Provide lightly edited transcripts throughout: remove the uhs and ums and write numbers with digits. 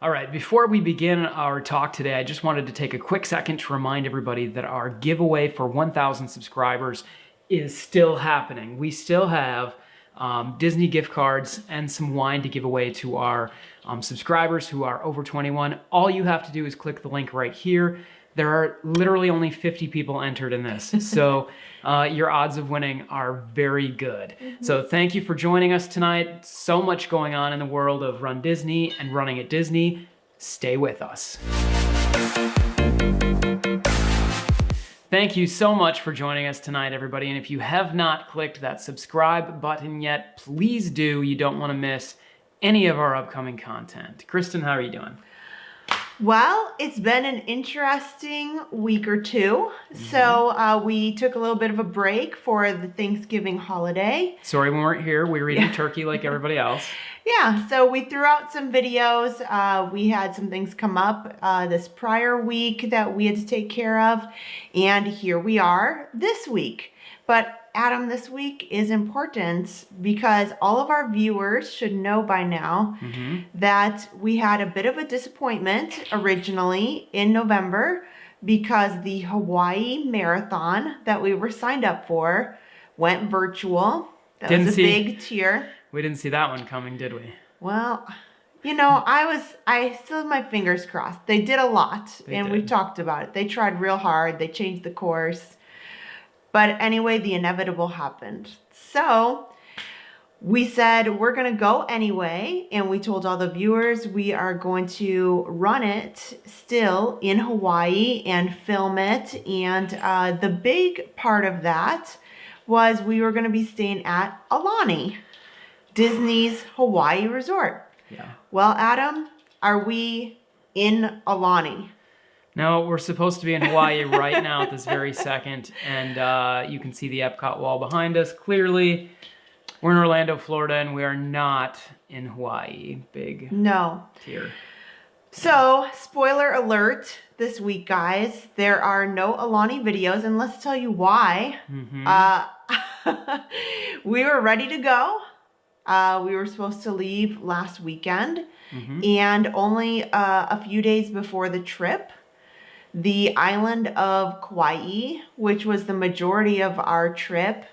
All right, before we begin our talk today, I just wanted to take a quick second to remind everybody that our giveaway for 1,000 subscribers is still happening. We still have Disney gift cards and some wine to give away to our subscribers who are over 21. All you have to do is click the link right here. There are literally only 50 people entered in this, so your odds of winning are very good. So thank you for joining us tonight. So much going on in the world of Run Disney and running at Disney. Stay with us. Thank you so much for joining us tonight, everybody. And if you have not clicked that subscribe button yet, please do. You don't want to miss any of our upcoming content. Kristen, how are you doing? Well, it's been an interesting week or two. So we took a little bit of a break for the Thanksgiving holiday. Sorry we weren't here. We were eating turkey like everybody else. Yeah, so we threw out some videos. We had some things come up this prior week that we had to take care of. And here we are this week. But Adam, this week is important because all of our viewers should know by now that we had a bit of a disappointment originally in November because the Hawaii Marathon that we were signed up for went virtual. That was a big tear. We didn't see that one coming, did we? Well, you know, I still have my fingers crossed. They did a lot, and we've talked about it. They tried real hard. They changed the course. But anyway, the inevitable happened. So we said we're going to go anyway. And we told all the viewers we are going to run it still in Hawaii and film it. And the big part of that was we were going to be staying at Aulani, Disney's Hawaii resort. Yeah. Well, Adam, are we in Aulani? No, we're supposed to be in Hawaii right now at this very second, and you can see the Epcot wall behind us clearly. We're in Orlando, Florida, and we are not in Hawaii. Big tear. So, spoiler alert this week, guys. There are no Aulani videos, and let's tell you why. We were ready to go. We were supposed to leave last weekend, and only a few days before the trip, the island of Kauai, which was the majority of our trip,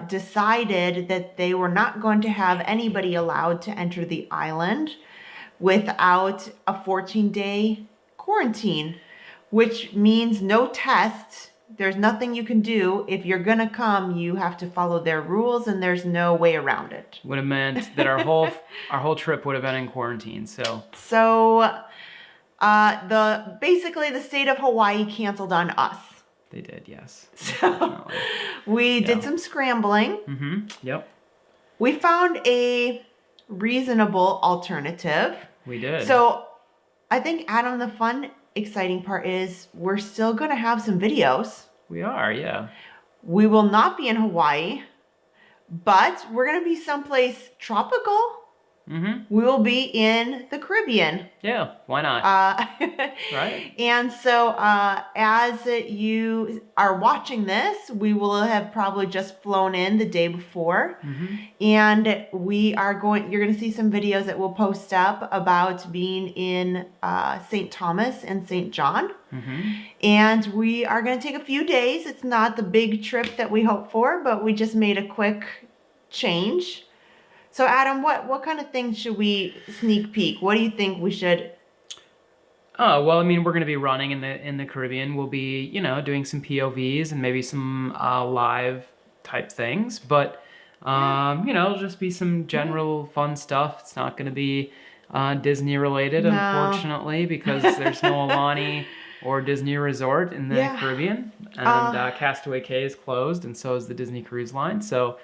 decided that they were not going to have anybody allowed to enter the island without a 14-day quarantine, which means no tests. There's nothing you can do. If you're going to come, you have to follow their rules, and there's no way around it. Would have meant that our whole trip would have been in quarantine. So basically the state of Hawaii canceled on us. They did, yes. So we did some scrambling. Yep. We found a reasonable alternative. We did. So I think, Adam, the fun, exciting part is we're still going to have some videos. We are, yeah. We will not be in Hawaii, but we're going to be someplace tropical. We will be in the Caribbean. Yeah, why not? Right? And so as you are watching this, we will have probably just flown in the day before. And you're going to see some videos that we'll post up about being in St. Thomas and St. John. And we are going to take a few days. It's not the big trip that we hoped for, but we just made a quick change. So Adam, what kind of things should we sneak peek? What do you think we should? Oh, well, I mean, we're going to be running in the Caribbean. We'll be, doing some POVs and maybe some live type things, but it'll just be some general fun stuff. It's not going to be Disney related, unfortunately, because there's no Aulani or Disney Resort in the Caribbean, and Castaway Cay is closed, and so is the Disney Cruise Line. So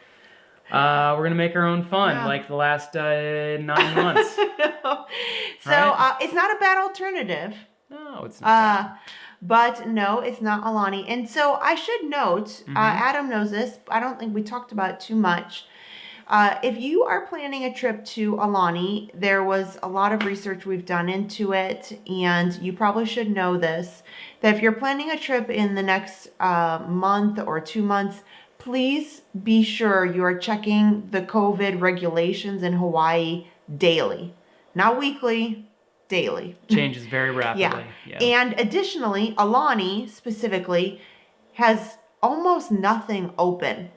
we're going to make our own fun like the last 9 months. So right? It's not a bad alternative. No, it's not. But no, it's not Aulani. And so I should note, Adam knows this, I don't think we talked about it too much. If you are planning a trip to Aulani, there was a lot of research we've done into it, and you probably should know this, that if you're planning a trip in the next month or 2 months, please be sure you are checking the COVID regulations in Hawaii daily. Not weekly, daily. Changes very rapidly. Yeah. And additionally, Aulani specifically has almost nothing open.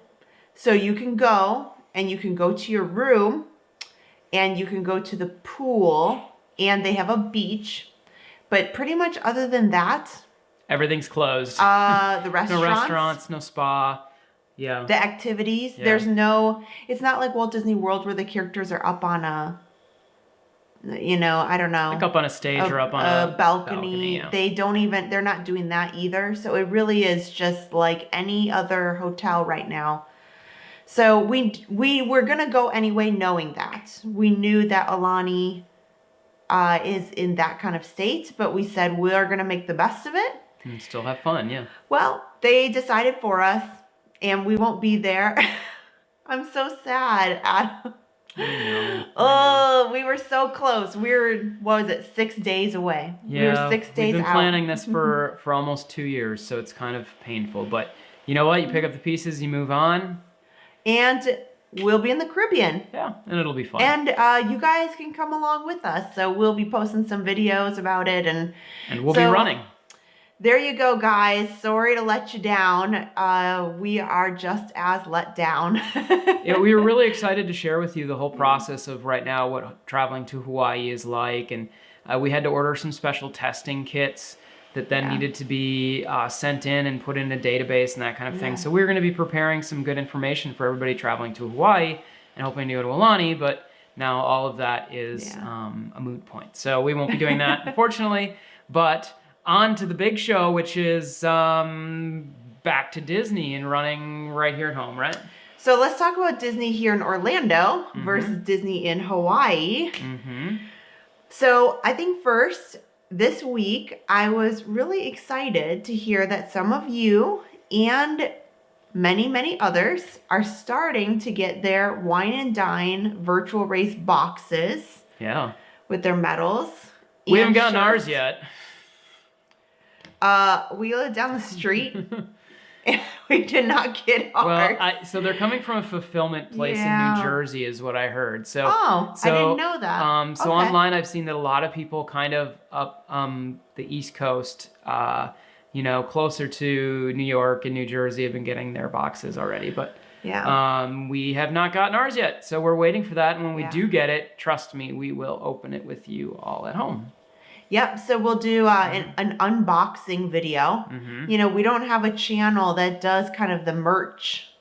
So you can go to your room and you can go to the pool and they have a beach. But pretty much other than that, everything's closed. The restaurants. No restaurants, no spa. Yeah. The activities. Yeah. There's no, it's not like Walt Disney World where the characters are up on a, I don't know. Like up on a stage or up on a balcony. Yeah. They're not doing that either. So it really is just like any other hotel right now. So we were going to go anyway knowing that. We knew that Aulani is in that kind of state, but we said we are going to make the best of it. And still have fun, yeah. Well, they decided for us, and we won't be there. I'm so sad, Adam. I know. We were so close. We were, 6 days away? Yeah, we were 6 days out. We've been planning this for almost 2 years, so it's kind of painful. But you know what? You pick up the pieces, you move on. And we'll be in the Caribbean. Yeah, and it'll be fun. And you guys can come along with us. So we'll be posting some videos about it. And we'll be running. There you go, guys. Sorry to let you down. We are just as let down. Yeah, we were really excited to share with you the whole process of right now what traveling to Hawaii is like. And we had to order some special testing kits that then needed to be sent in and put in a database and that kind of thing. So we're going to be preparing some good information for everybody traveling to Hawaii and hoping to go to Aulani, but now all of that is a moot point. So we won't be doing that, unfortunately. But on to the big show, which is back to Disney and running right here at home, right? So let's talk about Disney here in Orlando versus Disney in Hawaii. So I think first, this week, I was really excited to hear that some of you and many, many others are starting to get their Wine and Dine virtual race boxes. Yeah. With their medals. We haven't gotten ours yet. We live down the street. And we did not get ours. Well, so they're coming from a fulfillment place in New Jersey is what I heard. So, I didn't know that. Online I've seen that a lot of people kind of up the East Coast, closer to New York and New Jersey have been getting their boxes already. But we have not gotten ours yet. So we're waiting for that. And when we do get it, trust me, we will open it with you all at home. Yep, so we'll do an unboxing video. We don't have a channel that does kind of the merch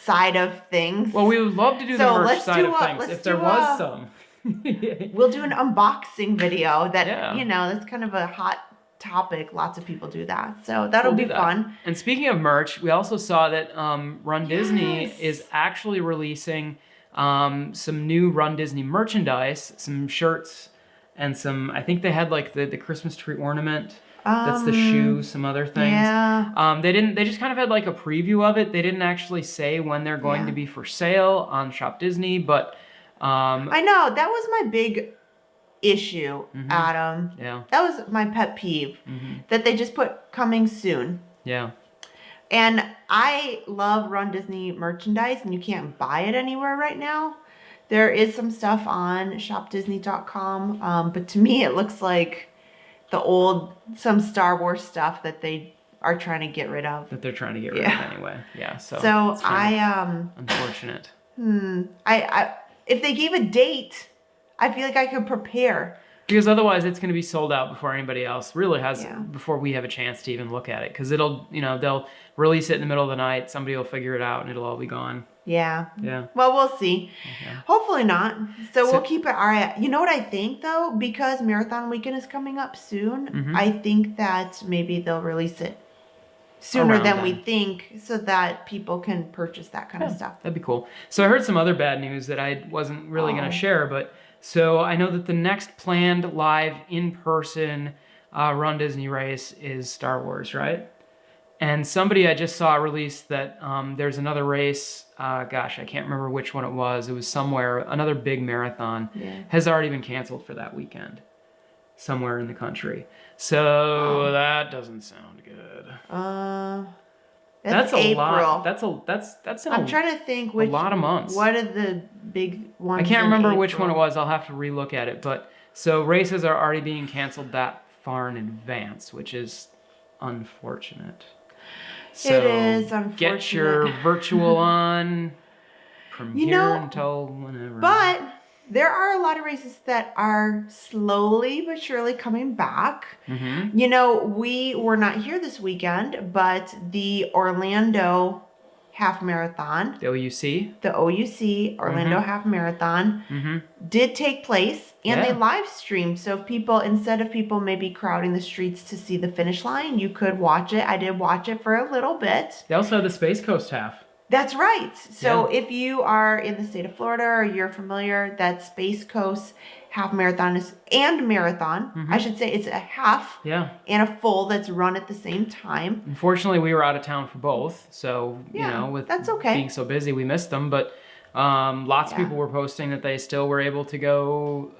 side of things. Well, we would love to do the merch side of things if there was some. We'll do an unboxing video that, that's kind of a hot topic. Lots of people do that. So that'll be fun. And speaking of merch, we also saw that runDisney is actually releasing some new runDisney merchandise, some shirts, and some, I think they had like the Christmas tree ornament. That's the shoe, some other things. Yeah. They just kind of had like a preview of it. They didn't actually say when they're going to be for sale on Shop Disney, but I know, that was my big issue, Adam. Yeah. That was my pet peeve, that they just put coming soon. Yeah. And I love runDisney merchandise, and you can't buy it anywhere right now. There is some stuff on shopdisney.com, but to me it looks like some Star Wars stuff that they are trying to get rid of. That they're trying to get rid of anyway. Yeah, so it's unfortunate. I if they gave a date, I feel like I could prepare. Because otherwise it's going to be sold out before anybody else really has, before we have a chance to even look at it. Because they'll release it in the middle of the night, somebody will figure it out, and it'll all be gone. Yeah. Yeah. Well, we'll see. Okay. Hopefully not. So we'll keep it. All right. You know what I think though? Because Marathon Weekend is coming up soon, I think that maybe they'll release it sooner than we think, so that people can purchase that kind of stuff. That'd be cool. So I heard some other bad news that I wasn't really going to share, but so I know that the next planned live in-person runDisney race is Star Wars, right? And somebody I just saw release that there's another race, I can't remember which one it was. It was somewhere, another big marathon, has already been canceled for that weekend, somewhere in the country. So that doesn't sound good. That's April. A lot. That's I'm trying to think a lot of months. What are the big ones? I can't remember which one it was. I'll have to relook at it. But So races are already being canceled that far in advance, which is unfortunate. So it is unfortunate. Get your virtual on from here until whenever. But there are a lot of races that are slowly but surely coming back. Mm-hmm. We were not here this weekend, but the Orlando Half Marathon, The OUC Orlando Half Marathon, did take place, and they live streamed. So instead of people maybe crowding the streets to see the finish line, you could watch it. I did watch it for a little bit. They also had the Space Coast Half. That's right. So if you are in the state of Florida or you're familiar, that Space Coast Half Marathon marathon. I should say it's a half and a full that's run at the same time. Unfortunately, we were out of town for both. So, with that's okay. being so busy, we missed them. But lots of people were posting that they still were able to go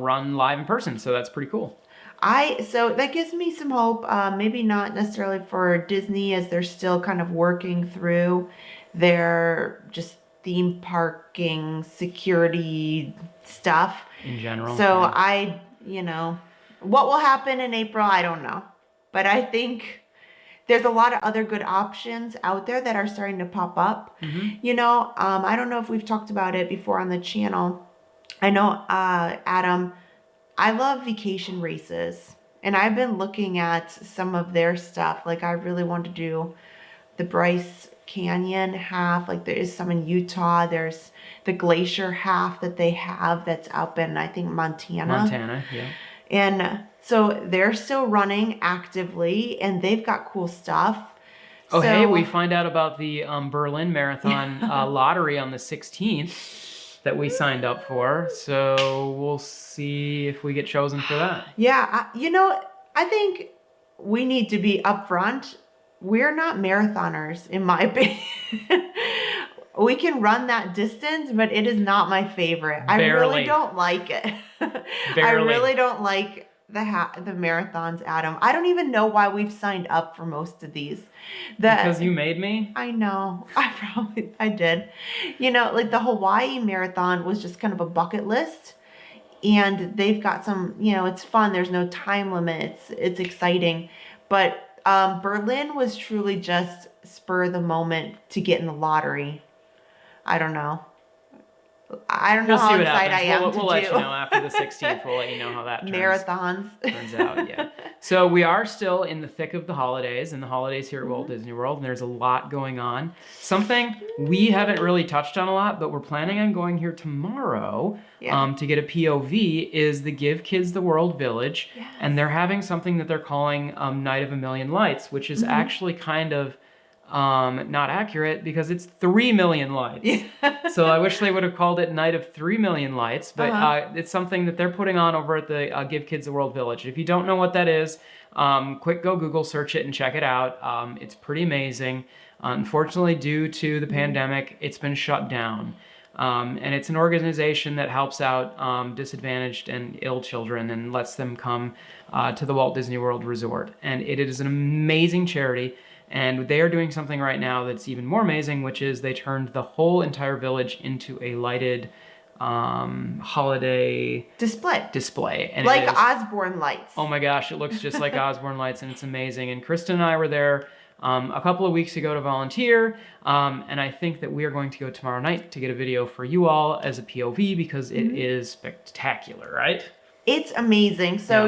run live in person. So that's pretty cool. So that gives me some hope. Maybe not necessarily for Disney, as they're still kind of working through their just theme parking security stuff in general. So what will happen in April, I don't know. But I think there's a lot of other good options out there that are starting to pop up. I don't know if we've talked about it before on the channel. I know, Adam, I love vacation races, and I've been looking at some of their stuff. Like, I really want to do the Bryce Canyon half. Like, there is some in Utah. There's the Glacier half that they have that's up in, I think, Montana. Yeah. And so they're still running actively, and they've got cool stuff. Oh, hey, we find out about the Berlin Marathon lottery on the 16th. That we signed up for, so we'll see if we get chosen for that. Yeah, I think we need to be upfront. We're not marathoners, in my opinion. We can run that distance, but it is not my favorite. Barely. I really don't like it. I really don't like the marathons, Adam. I don't even know why we've signed up for most of these. Because you made me? I know. I did. Like the Hawaii Marathon was just kind of a bucket list. And they've got some, it's fun. There's no time limit. It's exciting. But Berlin was truly just spur of the moment to get in the lottery. I don't know. I don't know how excited I am. We'll let you know after the 16th. We'll let you know how that marathons turns out. Yeah. So we are still in the thick of the holidays, and the holidays here at Walt Disney World, and there's a lot going on. Something we haven't really touched on a lot, but we're planning on going here tomorrow to get a POV is the Give Kids the World Village, and they're having something that they're calling Night of a Million Lights, which is actually kind of not accurate because it's 3 million lights. So I wish they would have called it Night of 3 Million Lights, but it's something that they're putting on over at the Give Kids the World Village. If you don't know what that is, quick go Google search it and check it out. It's pretty amazing. Unfortunately, due to the pandemic, it's been shut down. And it's an organization that helps out disadvantaged and ill children and lets them come to the Walt Disney World Resort. And it is an amazing charity. And they are doing something right now that's even more amazing, which is they turned the whole entire village into a lighted holiday display. And like Osborne lights. Oh my gosh, it looks just like Osborne lights, and it's amazing. And Kristen and I were there a couple of weeks ago to volunteer, and I think that we are going to go tomorrow night to get a video for you all as a POV because it is spectacular, right? It's amazing. So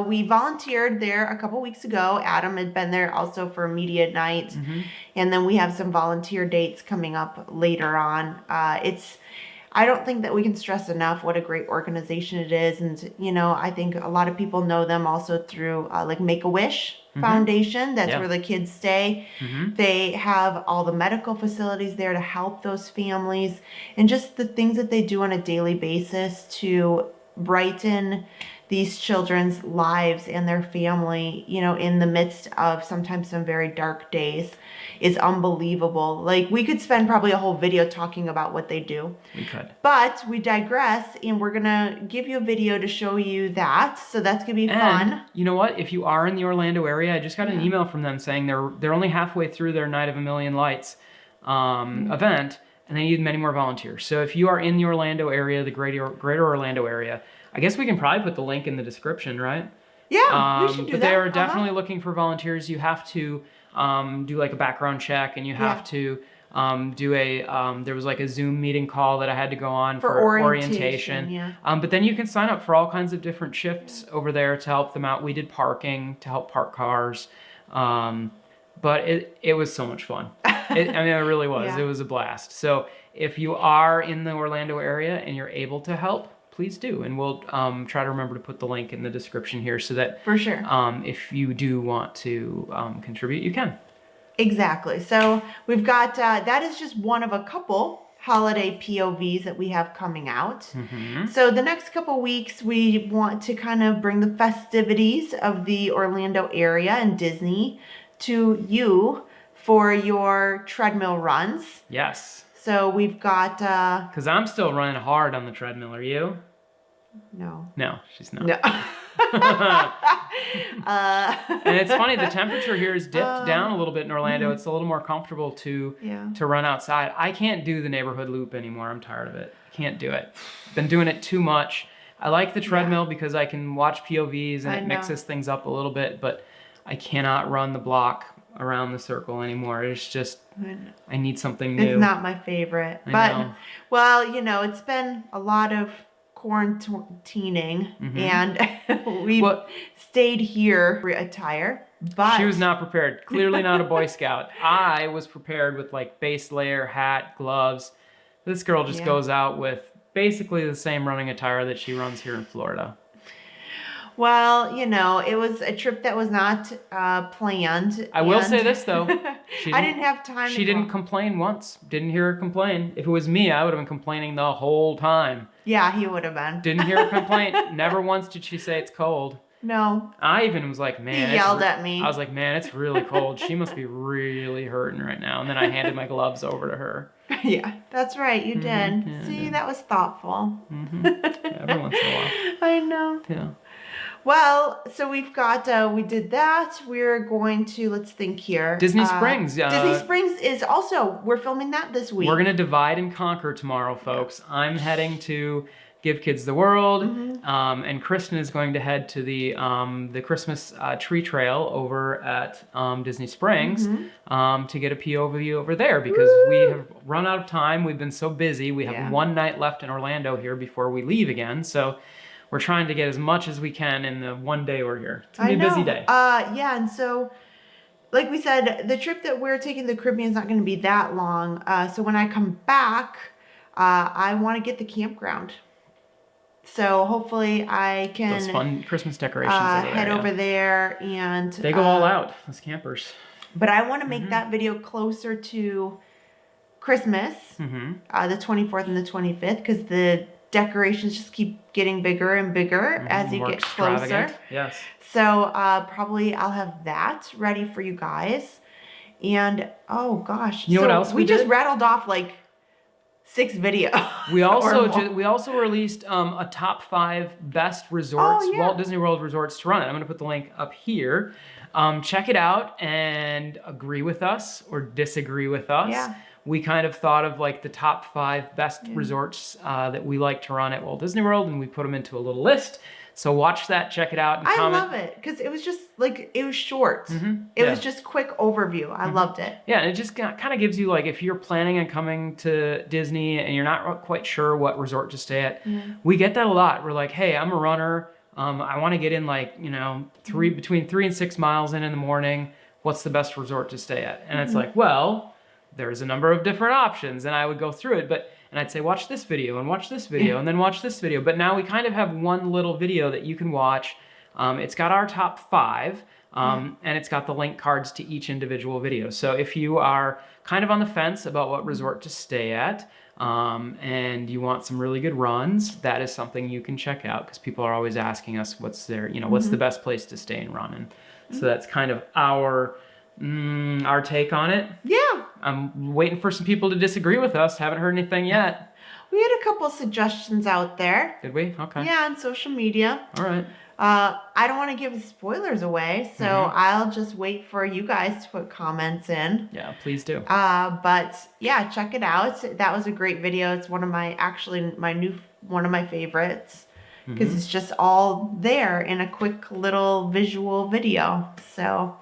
we volunteered there a couple weeks ago. Adam had been there also for a media night. And then we have some volunteer dates coming up later on. I don't think that we can stress enough what a great organization it is. And, I think a lot of people know them also through like Make-A-Wish Foundation. That's where the kids stay. They have all the medical facilities there to help those families and just the things that they do on a daily basis to brighten these children's lives and their family, in the midst of sometimes some very dark days is unbelievable. Like, we could spend probably a whole video talking about what they do. We could. But we digress, and we're going to give you a video to show you that. So that's going to be fun. You know what? If you are in the Orlando area, I just got an email from them saying they're only halfway through their Night of a Million Lights event, and they need many more volunteers. So if you are in the Orlando area, the greater Orlando area, I guess we can probably put the link in the description, right? Yeah, we should do but that. they are definitely looking for volunteers. You have to do like a background check, and you have to do a, there was like a Zoom meeting call that I had to go on for orientation. Yeah. But then you can sign up for all kinds of different shifts over there to help them out. We did parking to help park cars. But it was so much fun. I mean, it really was. Yeah. It was a blast. So if you are in the Orlando area and you're able to help, please do. And we'll try to remember to put the link in the description here so that for sure, if you do want to contribute, you can. Exactly. So we've got, that is just one of a couple holiday POVs that we have coming out. So the next couple weeks, we want to kind of bring the festivities of the Orlando area and Disney to you for your treadmill runs. Yes. So we've got... Because I'm still running hard on the treadmill. Are you? No. No, she's not. No. And it's funny, the temperature here has dipped down a little bit in Orlando. It's a little more comfortable to run outside. I can't do the neighborhood loop anymore. I'm tired of it. Can't do it. Been doing it too much. I like the treadmill because I can watch POVs and it mixes things up a little bit, but I cannot run the block around the circle anymore. It's just, I need something new. It's not my favorite. But, well, you know, it's been a lot of quarantining and we've stayed here for attire, but she was not prepared. Clearly not a Boy Scout. I was prepared with like base layer, hat, gloves. This girl just goes out with basically the same running attire that she runs here in Florida. Well, you know, it was a trip that was not planned. I will say this though. I didn't have time. She didn't complain once. Didn't hear her complain. If it was me, I would have been complaining the whole time. Yeah, he would have been. Didn't hear her complain. Never once did she say it's cold. No. I even was like, man. He yelled at me. I was like, man, it's really cold. She must be really hurting right now. And then I handed my gloves over to her. Yeah, that's right. You did. Yeah, See, that was thoughtful. Every once in a while. I know. Yeah. Well, so we've got, we did that. We're going to, let's think here. Disney Springs. Disney Springs is also, we're filming that this week. We're going to divide and conquer tomorrow, folks. I'm heading to Give Kids the World, and Kristen is going to head to the Christmas tree trail over at Disney Springs to get a POV over there because we have run out of time. We've been so busy. We have one night left in Orlando here before we leave again. So we're trying to get as much as we can in the one day we're here. It's going to be a busy day. Yeah, and so, like we said, the trip that we're taking to the Caribbean is not going to be that long. So when I come back, I want to get the campground. So hopefully I can... Those fun Christmas decorations over there. Head over there and... They go all out, those campers. But I want to make that video closer to Christmas, the 24th and the 25th, because the decorations just keep getting bigger and bigger as you get closer. Yes. So probably I'll have that ready for you guys. And oh gosh, you know what else we just rattled off like 6 videos. We also released a top 5 best resorts, Walt Disney World resorts to run it. I'm going to put the link up here. Check it out and agree with us or disagree with us. Yeah. We kind of thought of like the top 5 best resorts that we like to run at Walt Disney World, and we put them into a little list. So watch that, check it out, and comment. I love it because it was just like, it was short. It was just quick overview. I loved it. Yeah, and it just kind of gives you like, if you're planning on coming to Disney and you're not quite sure what resort to stay at, we get that a lot. We're like, hey, I'm a runner. I want to get in like, you know, between 3 and 6 miles in the morning. What's the best resort to stay at? And it's like, well, there's a number of different options, and I would go through it, and I'd say, watch this video, and watch this video, and then watch this video. But now we kind of have one little video that you can watch. It's got our top 5, and it's got the link cards to each individual video. So if you are kind of on the fence about what resort to stay at, and you want some really good runs, that is something you can check out, because people are always asking us what's their, you know, what's the best place to stay and run. And so that's kind of our take on it. Yeah. I'm waiting for some people to disagree with us. Haven't heard anything yet. We had a couple suggestions out there. Did we? Okay. Yeah, on social media. All right. I don't want to give spoilers away, so I'll just wait for you guys to put comments in. Yeah, please do. But yeah, check it out. That was a great video. It's one of my, one of my favorites. because it's just all there in a quick little visual video. So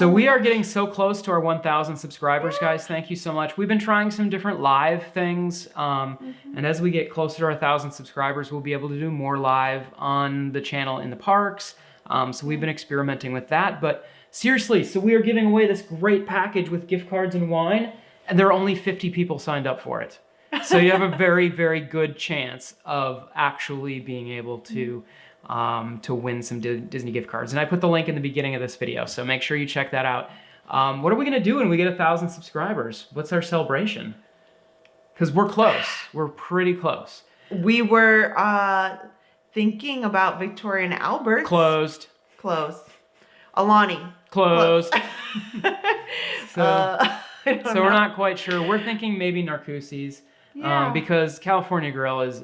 we are getting so close to our 1,000 subscribers, guys. Thank you so much. We've been trying some different live things. And as we get closer to our 1,000 subscribers, we'll be able to do more live on the channel in the parks. So we've been experimenting with that. But seriously, so we are giving away this great package with gift cards and wine, and there are only 50 people signed up for it. So you have a very, very good chance of actually being able to win some Disney gift cards. And I put the link in the beginning of this video, so make sure you check that out. What are we gonna do when we get 1,000 subscribers? What's our celebration? Because we're close, we're pretty close. We were thinking about Victoria and Albert. Closed. Aulani. Closed. So we're not quite sure. We're thinking maybe Narcoossee's, because California Grill is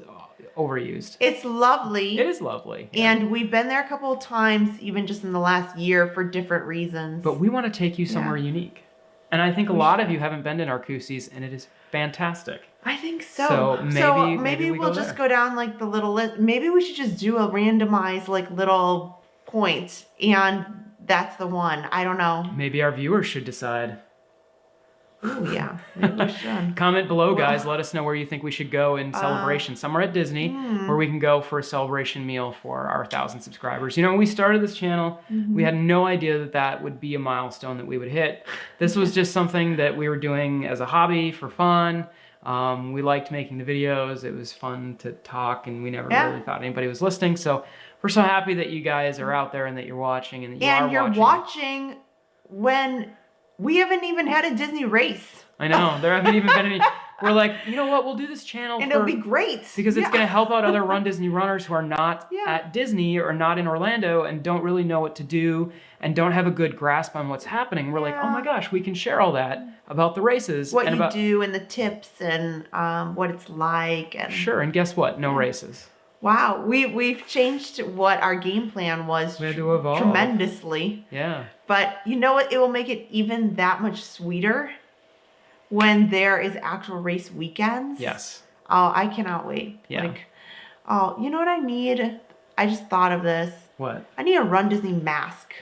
overused. It's lovely. It is lovely. Yeah. And we've been there a couple of times, even just in the last year, for different reasons. But we want to take you somewhere unique. And I think a lot of you haven't been to Narcoossee's, and it is fantastic. I think so. So maybe we'll just go down like the little list. Maybe we should just do a randomized like little point, and that's the one. I don't know. Maybe our viewers should decide. Oh yeah, maybe we should. Comment below, guys. Let us know where you think we should go in celebration. Somewhere at Disney, where we can go for a celebration meal for our 1,000 subscribers. You know, when we started this channel, we had no idea that that would be a milestone that we would hit. This was just something that we were doing as a hobby for fun. We liked making the videos. It was fun to talk, and we never really thought anybody was listening. So we're so happy that you guys are out there and that you're watching and that you're watching when we haven't even had a Disney race. I know. There haven't even been any. We're like, you know what? We'll do this channel. And it'll be great. Because it's going to help out other Run Disney runners who are not at Disney or not in Orlando and don't really know what to do and don't have a good grasp on what's happening. We're like, oh my gosh, we can share all that about the races. What you do and the tips and what it's like. And sure. And guess what? No races. Wow, we've changed what our game plan was. We had to evolve tremendously. Yeah. But you know what? It will make it even that much sweeter when there is actual race weekends. Yes. Oh, I cannot wait. Yeah. Like, oh, you know what I need? I just thought of this. What? I need a Run Disney mask.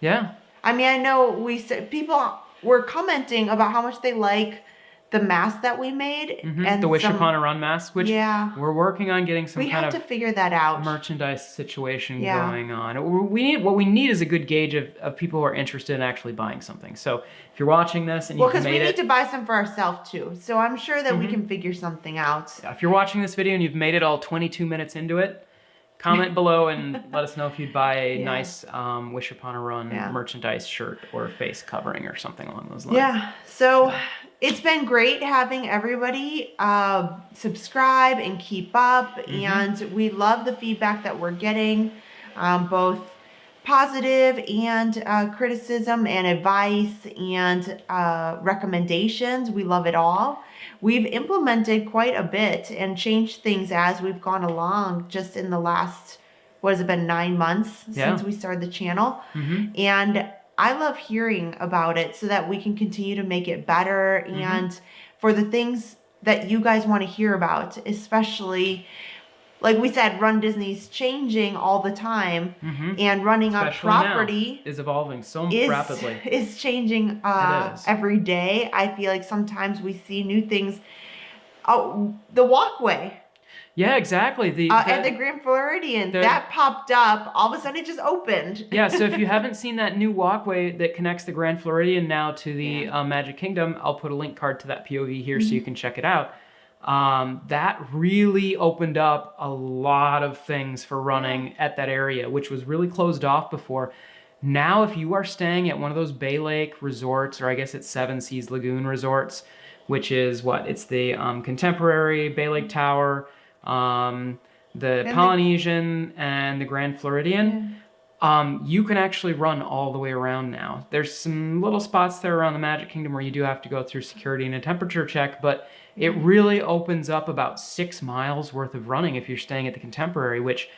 Yeah. I mean, I know we said people were commenting about how much they like the mask that we made, and the Wish Upon a Run mask, which we're working on getting some kind of to figure that out merchandise situation going on. What we need is a good gauge of people who are interested in actually buying something. So if you're watching this and you've made it, because we need to buy some for ourselves too. So I'm sure that we can figure something out. Yeah, if you're watching this video and you've made it all 22 minutes into it, comment below and let us know if you'd buy a nice Wish Upon a Run merchandise shirt or face covering or something along those lines. Yeah. So it's been great having everybody subscribe and keep up, and we love the feedback that we're getting, both positive and criticism and advice and recommendations. We love it all. We've implemented quite a bit and changed things as we've gone along just in the last, what has it been, 9 months since we started the channel. And I love hearing about it so that we can continue to make it better and for the things that you guys want to hear about, especially, like we said, Run Disney's changing all the time, and running on property is evolving so rapidly. Is changing every day. I feel like sometimes we see new things. Oh, the walkway. Yeah, exactly. And the Grand Floridian, that popped up. All of a sudden, it just opened. Yeah, so if you haven't seen that new walkway that connects the Grand Floridian now to the Magic Kingdom, I'll put a link card to that POV here so you can check it out. That really opened up a lot of things for running at that area, which was really closed off before. Now, if you are staying at one of those Bay Lake resorts, or I guess it's Seven Seas Lagoon resorts, which is what? It's the Contemporary, Bay Lake Tower, the Polynesian, and the Grand Floridian. You can actually run all the way around now. There's some little spots there around the Magic Kingdom where you do have to go through security and a temperature check, but it really opens up about 6 miles worth of running if you're staying at the Contemporary, which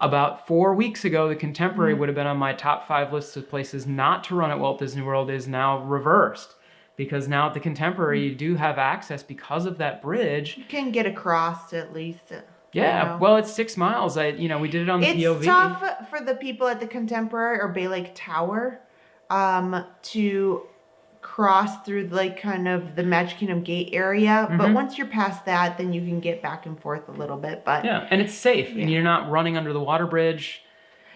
about 4 weeks ago, the Contemporary would have been on my top 5 list of places not to run at Walt Disney World, is now reversed. Because now at the Contemporary, you do have access because of that bridge. You can get across at least. Yeah, you know? well, it's 6 miles. We did it on the POV. It's tough for the people at the Contemporary or Bay Lake Tower to cross through like kind of the Magic Kingdom gate area. But once you're past that, then you can get back and forth a little bit. But yeah, and it's safe, and you're not running under the water bridge.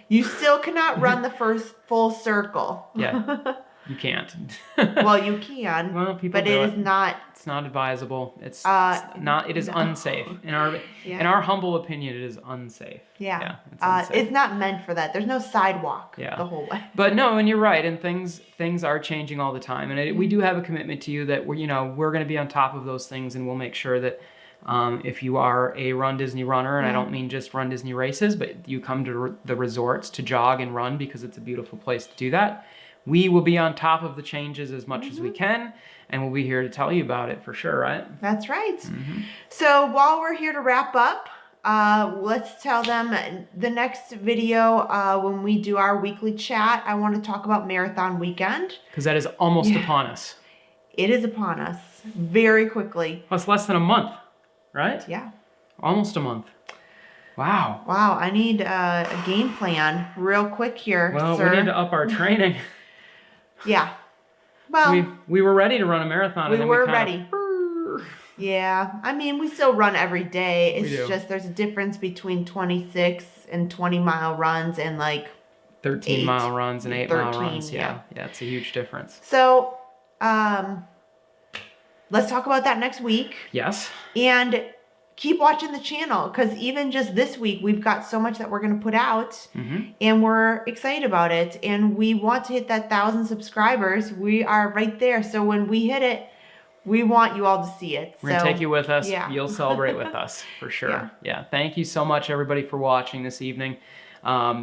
you still cannot run the first full circle. Yeah, you can't. Well, you can. Well, people but do it is not. It's not advisable. It's not. It is unsafe. In our humble opinion, it is unsafe. Yeah. It's unsafe. It's not meant for that. There's no sidewalk the whole way. But no, and you're right. And things are changing all the time. And we do have a commitment to you that we're going to be on top of those things, and we'll make sure that if you are a Run Disney runner, and I don't mean just Run Disney races, but you come to the resorts to jog and run because it's a beautiful place to do that, we will be on top of the changes as much as we can, and we'll be here to tell you about it for sure, right? That's right. So while we're here to wrap up, let's tell them the next video when we do our weekly chat, I want to talk about Marathon Weekend. Because that is almost upon us. It is upon us very quickly. Well, it's less than a month, right? Yeah. Almost a month. Wow. Wow, I need a game plan real quick here, well, sir. We need to up our training. Yeah. Well, we were ready to run a marathon. We and then were we ready. Yeah. I mean, we still run every day. It's just there's a difference between 26 and 20-mile runs and like 13-mile runs and 8-mile runs. Yeah, it's a huge difference. So, let's talk about that next week. Yes. And keep watching the channel, because even just this week, we've got so much that we're going to put out, and we're excited about it. And we want to hit that 1,000 subscribers. We are right there. So when we hit it, we want you all to see it. We're going to take you with us. Yeah. You'll celebrate with us for sure. Yeah. Thank you so much, everybody, for watching this evening.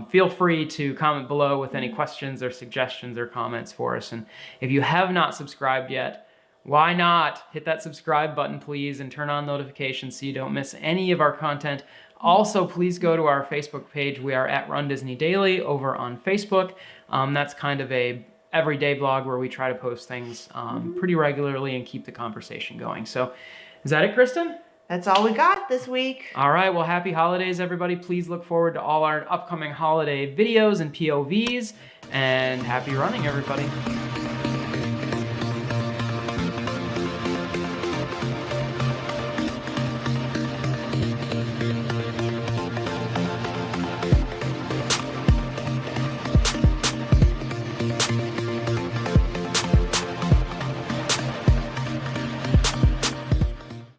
Feel free to comment below with any questions or suggestions or comments for us. And if you have not subscribed yet, why not hit that subscribe button, please, and turn on notifications so you don't miss any of our content. Also, please go to our Facebook page. We are at Run Disney Daily over on Facebook. That's kind of a everyday blog where we try to post things pretty regularly and keep the conversation going. So is that it, Kristen? That's all we got this week. All right. Well, happy holidays, everybody. Please look forward to all our upcoming holiday videos and POVs. And happy running, everybody.